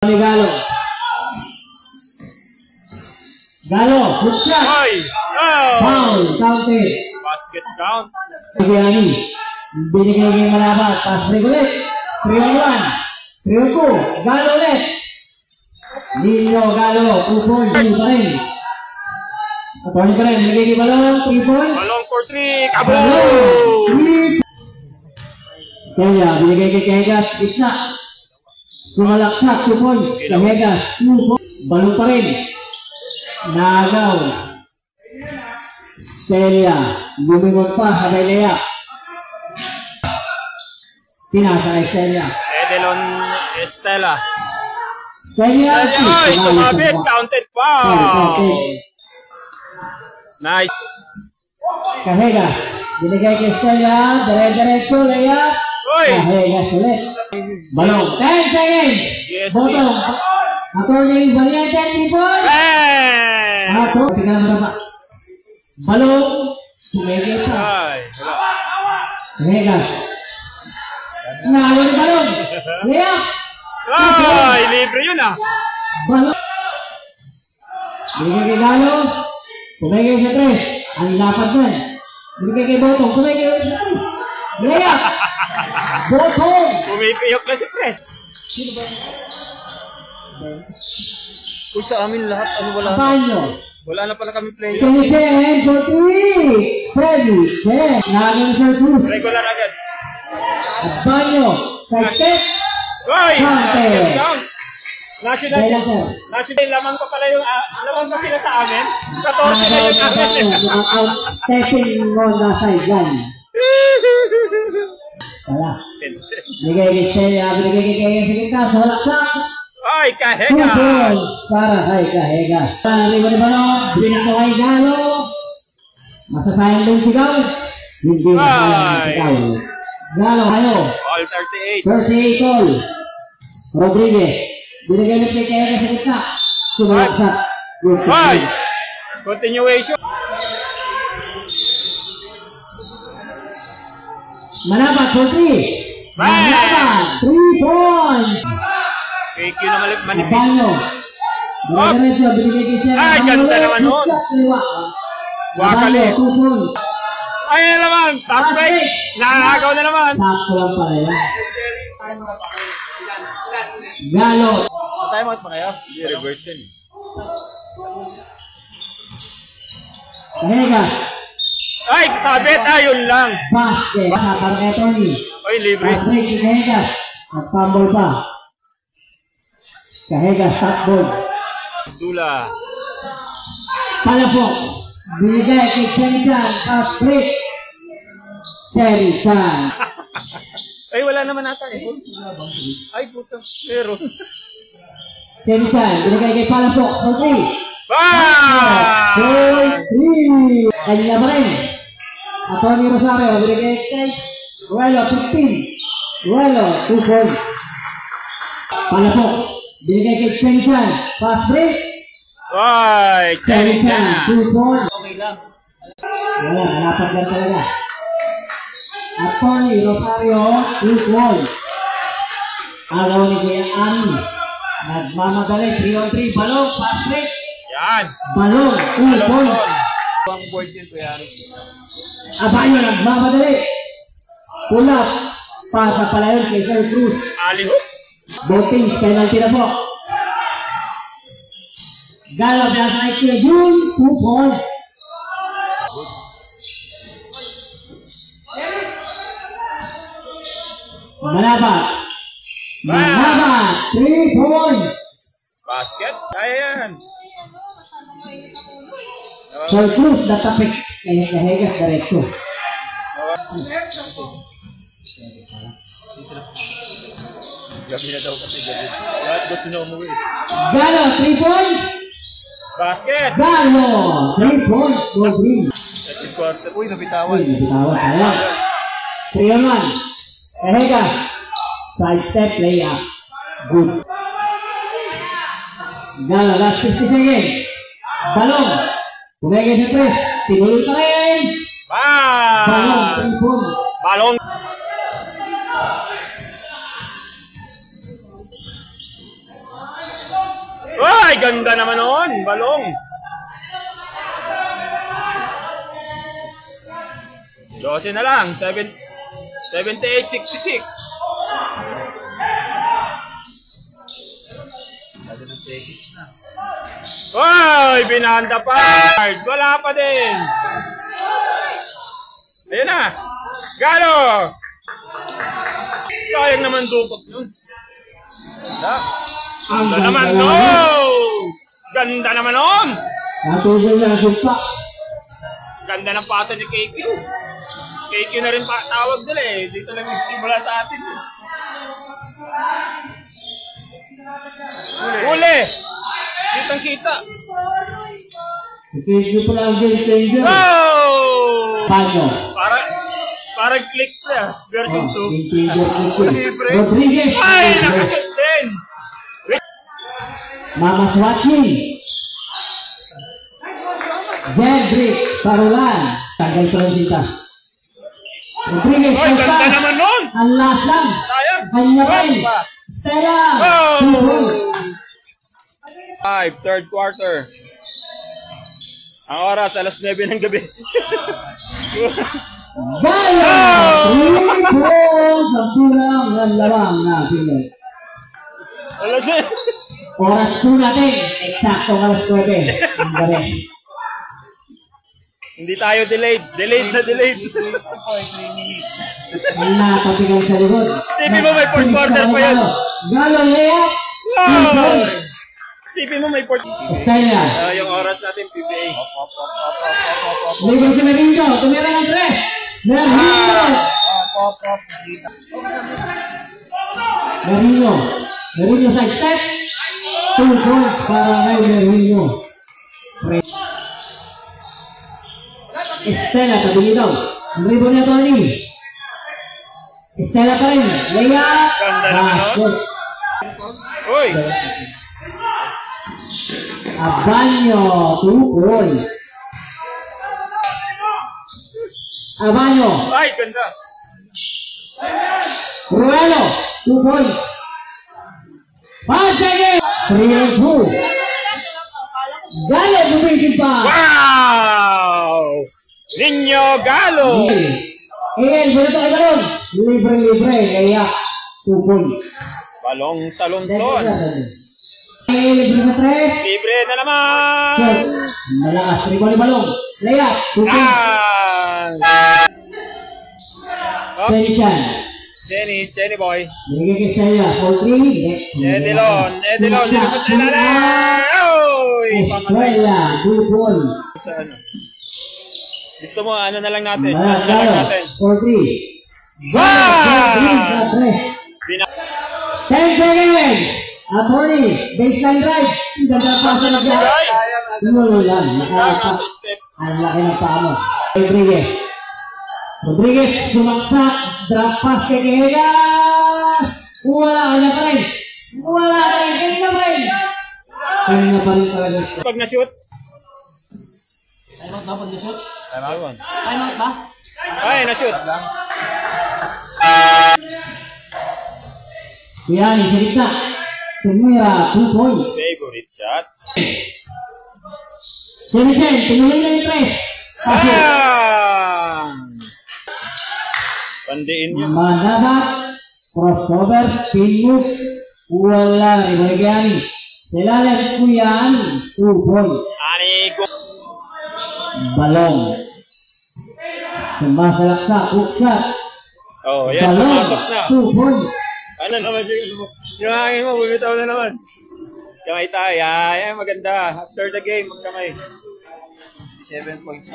Galo. Galo, good shot. Foul, counted. Basket count. Bigyani. Binigay yung malabat. Pass break ulit. 3-on-1. 3-on-2. Galo ulit. Nino Galo. 2 points. Pa rin. Attorney pa rin. Binigay yung balong. 3 points. Balong for 3. Kaboom! Kaya binigay kay Kegas. Isna. Sumalaksak. 2 points. Kegas. 2 points. Balong pa rin. Nagaw. Celia. Lumingon pa. Sabay layap. Pinasa kay Celia. Edelon Estela. Celia. Ay, sumabit. Counted pa. Nice. Kahegas. Binigay kay Celia. Dire-diretso. Layap. Kahegas ulit. Balong. 10 seconds. Yes, Botong. Attorney Valiente. People. Ato. Tingnan mo na ba? Balong. Sumigil pa. Ay, wala. Kahegas. Nahalo ni balong. Layap. Ay, libre yun ah. Balong. Binigay kay Galo. Pumigay sa 3. Ang lapad nun. Binigay kay Botong. Pumigay sa 3. Layap. Botong. Pumipiyok na si Pres. Kung sa amin lahat, ano wala na? Panyo. Wala na pala kami player. Ten for 3. Freddy. Ten. Naging sa Cruz. Regular agad. At Panyo. Side-step. Hoy! Counted. Count! National, laman pa pala yung, laman pa sila sa amin. 14 na yung amin. Stepping on the sideline. Wala. Bigay kay Celia. Binigay kay Kaya sa kita. Sa walaksak. Ay, Kahega! 2 points para kay Kahega. Liban-liban. Binako kay Galo. Masasayang din sigaw. Hindi masasayang sigaw. Galo, kayo. All 38. 38 all. Rodriguez. Binigay ulit kay Kahega sa kita. Sumalaksak. Ay! Continuation. Manabat for 3. Manabat. 3 points. Thank you na manipis. Banyo. Dire-diretso. Binigay kay Celia. Ay, ganda naman nun. Wakali. 2 points. Ay, na naman. Pass break. Nakakaw na naman. Sakto lang pala yan. Galo. Time out pa kayo? Hindi, reverse yun. Kahega. Ay, sabit. Ayun lang. Basket. Sa parang Anthony. Ay, libre. Pass break ni Kahega. Nag-fumble pa. Kahega. Stop ball. Dula. Palapok. Binigay kay Cherry-chan. Pass break. Cherry-chan. Ay, wala naman ata eh. Ay, puto. Pero. Cherry-chan. Binigay kay Palapok. For 3. Ah! For 3. Kanya pa rin. Atty. Rosario. Binigay kay Ruelo. 15. Ruelo. 2 points. Palapok. Binigay kay Cherry-chan. Pass break. Ay, Cherry-chan. 2 points. Okay lang. Wala. Alapat lang talaga. Atty. Rosario. 2 points. Agaw ni Kuya Ani. Nagmamadali. 3-on-3. Balong. Pass break. Yan. Balong. 2 points. Ang board yun, kuya. Abayo. Nagmamadali. Pull up. Pasa pala yun kay Sir Cruz. Alihop. Voting. Penalty na po. Galo. Nasa kay Kuya Jun. 2 points. Manabat. Manabat. 3 points. Basket. Kaya yan. Sir Cruz. Natapik. Kaya Kahegas diretso. Gabi na daw kasi gabi. Lahat gusto na umuwi. Galo. 3 points. Basket. Galo. 3 points. Goal green. Second quarter. Uy, nabitawan. Uy, nabitawan. Ayan. 3-on-1. Kahegas. Side step layup. Good. Galo, last 50 seconds. Balong. Pumigay sa 3. Tinuloy pa rin. Balong, 3 points. Balong. Ay, ganda naman nun. Balong. Dose na lang. 78-66. Oy, binanda pa. Wala pa din. Ayun na. Galo. Sayang naman dukot yun. Ganda naman nun. Ganda naman nun. Natugol na sumpa. Ganda ng pasa ni KQ. KQ na rin pa tawag nila eh. Dito lang nagsimula sa atin. Uli. Kitang kita. Thank you pala ang game changer. Oh! Paano? Parang click na. Version 2. Libre. Rodriguez. Ay, nakashoot din. Mama's watching. Zedric Parulan. Tanggal Transita. Rodriguez. Ay, ganda naman nun. Ang last lang. Sayang. Kanya rin. Stella. Oh! 5, third quarter. Ang oras, alas 9 ng gabi. Gaya! Triple! Sampulang ng lamang na Pinoy. Alas 9. Oras po natin. Eksakto alas 9. Ang galing. Hindi tayo delayed. Delayed na delayed. Ang natapigan sa likod. Sipi mo may fourth quarter pa yan. Galo, layup! Wow! Sipi mo may fourth. Estella. Yung oras natin, PBA. Libre si Meringo. Tumira ng 3. Meringo! Meringo side step. 2 points para kay Meringo. Estella, tabili daw. Ang rebound niya, Tony. Estella pa rin. Layup. Ganda naman nun. Uy! Abanyo, 2 points. Abanyo. Ay, ganda. Ruelo, 2 points. Pasagin. 3-2. Galo, bumigin pa. Wow! Ninyo Galo! Ian, bulito kay Balong. Libre, kaya 2 points. Balong sa Lonson. Libre na 3. Libre na naman! Shot. Malakas, triple ni Balong. Layup, 2 points. Senishan. Jenny boy. Binigay kay Saya, 4-3. Edilon, sinusot na lang! Oy! Estrella, 2 points. Sa ano? Gusto mo, ano na lang natin? Galo, Ano na lang natin? 4-3. Wow! 10 seconds. Attorney, baseline drive. Ganda pa sa nagdaan. Sinulo lang. Nasa step. Ang laki ng paa mo. Rodriguez, sumaksak. Drop pass kay Kegas. Wala ka na pa rin. Kanina pa rin talaga. Pag na-shoot? Time out ba pag na-shoot? Time out. Time out ba? Ay, na-shoot. Yan, sa gitna. Tumira, 2 points. Favorite shot. Senichen, tinuloy na yung 3. Pandiin nyo. Manabat, crossover, spin move, wala, Ibarigani. Silalim, Kuyan, 2 points. Anigo. Balong. Sumasalak sa hook shot. Oh, yan. Balong, Pumasok na. 2 points. Ano naman yung hangin mo, bumitaw na naman. Kamay tayo. Yan, maganda. After the game, magkamay. 7 points.